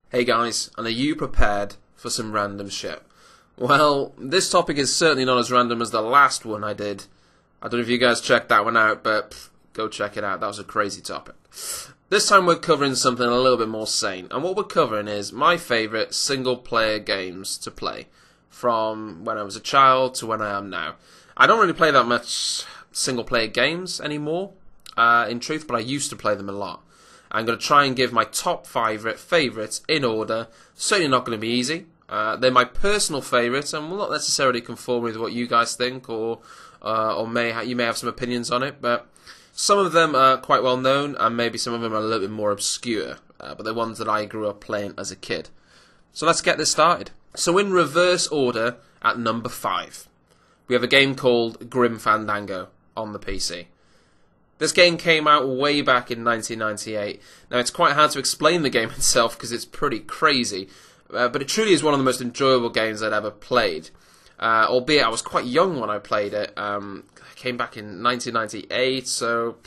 Hey guys, and are you prepared for some random shit? Well, this topic is certainly not as random as the last one I did. I don't know if you guys checked that one out, but go check it out. That was a crazy topic. This time we're covering something a little bit more sane, and what we're covering is my favourite single-player games to play, from when I was a child to when I am now. I don't really play that much single-player games anymore, in truth, but I used to play them a lot. I'm going to try and give my top 5 favourites in order. Certainly not going to be easy. They're my personal favourites and will not necessarily conform with what you guys think, or you may have some opinions on it. But some of them are quite well known, and maybe some of them are a little bit more obscure. But they're ones that I grew up playing as a kid. So let's get this started. So in reverse order, at number 5, we have a game called Grim Fandango on the PC. This game came out way back in 1998. Now, it's quite hard to explain the game itself because it's pretty crazy, but it truly is one of the most enjoyable games I'd ever played. Albeit I was quite young when I played it. I came back in 1998, so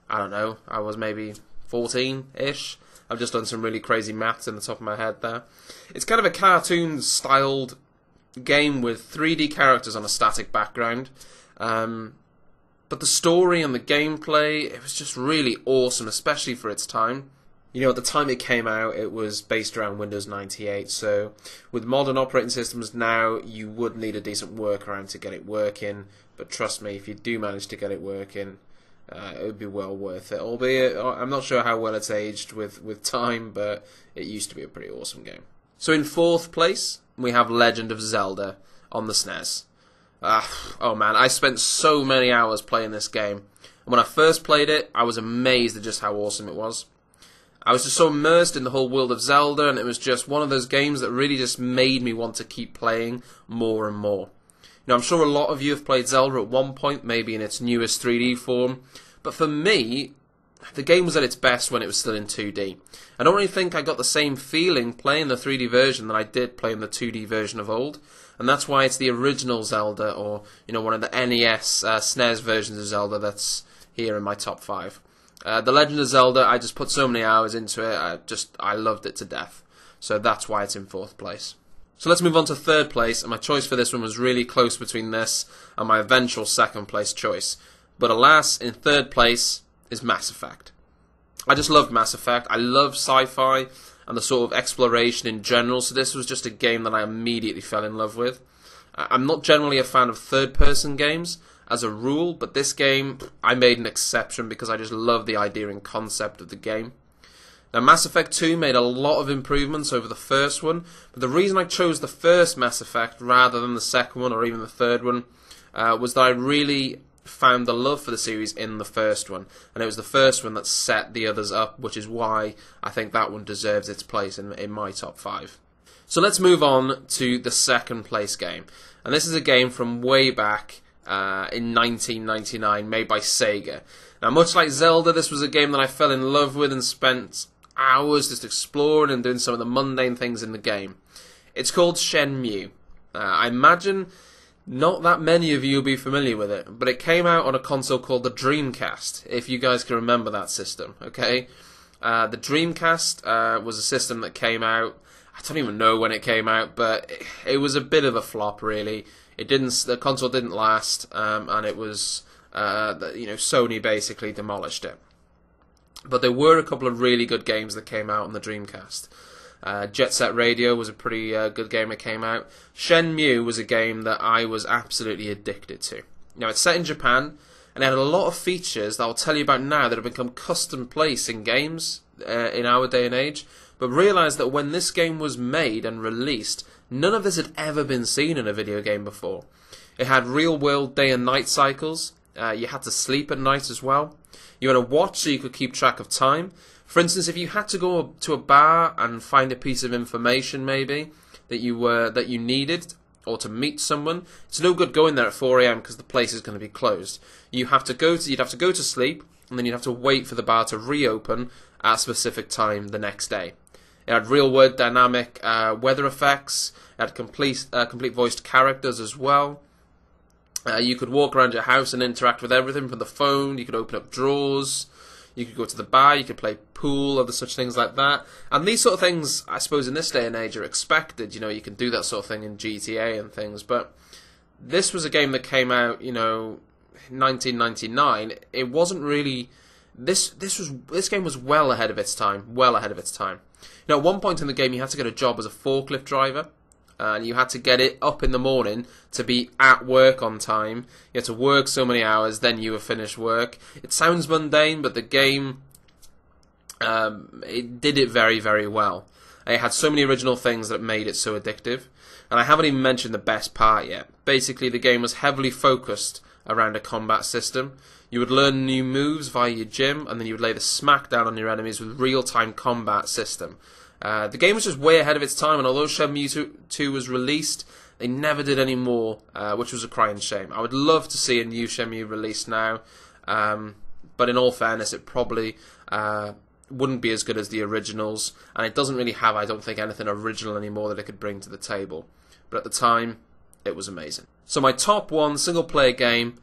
I don't know. I was maybe 14-ish. I've just done some really crazy maths in the top of my head there. It's kind of a cartoon-styled game with 3D characters on a static background. But the story and the gameplay, it was just really awesome, especially for its time. You know, at the time it came out, it was based around Windows 98, so with modern operating systems now, you would need a decent workaround to get it working. But trust me, if you do manage to get it working, it would be well worth it. Albeit, I'm not sure how well it's aged with time, but it used to be a pretty awesome game. So in 4th place, we have Legend of Zelda on the SNES. Oh man, I spent so many hours playing this game. And when I first played it, I was amazed at just how awesome it was. I was just so immersed in the whole world of Zelda, and it was just one of those games that really just made me want to keep playing more and more. You know, I'm sure a lot of you have played Zelda at one point, maybe in its newest 3D form, but for me, the game was at its best when it was still in 2D. I don't really think I got the same feeling playing the 3D version that I did playing the 2D version of old. And that's why it's the original Zelda, or one of the NES, SNES versions of Zelda that's here in my top 5. The Legend of Zelda, I just put so many hours into it, I loved it to death. So that's why it's in 4th place. So let's move on to 3rd place, and my choice for this one was really close between this and my eventual 2nd place choice. But alas, in 3rd place is Mass Effect. I just loved Mass Effect. I love sci-fi and the sort of exploration in general, so this was just a game that I immediately fell in love with. I'm not generally a fan of third-person games as a rule, but this game, I made an exception because I just love the idea and concept of the game. Now, Mass Effect 2 made a lot of improvements over the first one, but the reason I chose the first Mass Effect rather than the second one or even the third one was that I really found the love for the series in the first one, and it was the first one that set the others up, which is why I think that one deserves its place in my top 5. So let's move on to the 2nd place game, and this is a game from way back in 1999, made by Sega. Now, much like Zelda, this was a game that I fell in love with and spent hours just exploring and doing some of the mundane things in the game. It's called Shenmue. I imagine not that many of you will be familiar with it, but it came out on a console called the Dreamcast, if you guys can remember that system, okay? The Dreamcast was a system that came out, I don't even know when it came out, but it was a bit of a flop, really. The console didn't last, and it was, Sony basically demolished it. But there were a couple of really good games that came out on the Dreamcast. Jet Set Radio was a pretty good game that came out. Shenmue was a game that I was absolutely addicted to. Now, it's set in Japan, and it had a lot of features that I'll tell you about now that have become custom placed in games in our day and age. But realise that when this game was made and released, none of this had ever been seen in a video game before. It had real-world day and night cycles. You had to sleep at night as well. You had a watch so you could keep track of time. For instance, if you had to go to a bar and find a piece of information maybe that you needed, or to meet someone, it's no good going there at 4 a.m. because the place is going to be closed. You'd have to go to sleep, and then you'd have to wait for the bar to reopen at a specific time the next day. It had real-world dynamic weather effects. It had complete voiced characters as well. You could walk around your house and interact with everything from the phone. You could open up drawers. You could go to the bar, you could play pool, other such things like that. And these sort of things, I suppose, in this day and age are expected. You know, you can do that sort of thing in GTA and things. But this was a game that came out, you know, 1999. It wasn't really... This game was well ahead of its time. Well ahead of its time. You know, at one point in the game, you had to get a job as a forklift driver. And you had to get it up in the morning to be at work on time. You had to work so many hours, then you were finished work. It sounds mundane, but the game, it did it very, very well. It had so many original things that made it so addictive. And I haven't even mentioned the best part yet. Basically, the game was heavily focused around a combat system. You would learn new moves via your gym, and then you would lay the smack down on your enemies with real-time combat system. The game was just way ahead of its time, and although Shenmue 2 was released, they never did any more, which was a crying shame. I would love to see a new Shenmue released now, but in all fairness, it probably wouldn't be as good as the originals, and it doesn't really have, I don't think, anything original anymore that it could bring to the table. But at the time, it was amazing. So my top one single-player game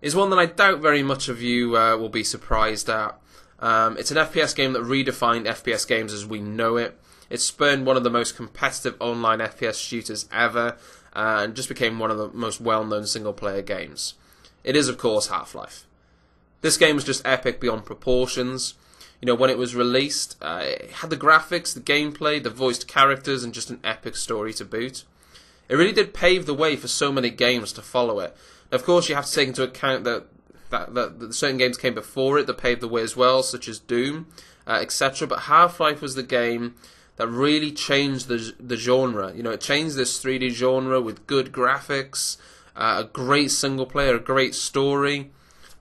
is one that I doubt very much of you will be surprised at. It's an FPS game that redefined FPS games as we know it. It spurned one of the most competitive online FPS shooters ever, and just became one of the most well-known single-player games. It is, of course, HalfLife. This game was just epic beyond proportions. You know, when it was released, it had the graphics, the gameplay, the voiced characters, and just an epic story to boot. It really did pave the way for so many games to follow it. Now, of course, you have to take into account that certain games came before it that paved the way as well, such as Doom, etc. But Half-Life was the game that really changed the genre. You know, it changed this 3D genre with good graphics, a great single player, a great story,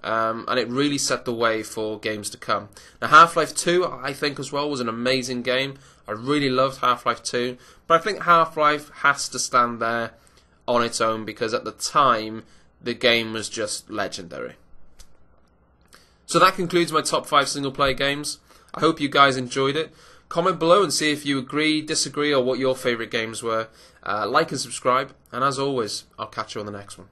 and it really set the way for games to come. Now, Half-Life 2, I think as well, was an amazing game. I really loved Half-Life 2, but I think Half-Life has to stand there on its own because at the time, the game was just legendary. So that concludes my top 5 single-player games. I hope you guys enjoyed it. Comment below and see if you agree, disagree, or what your favourite games were. Like and subscribe. And as always, I'll catch you on the next one.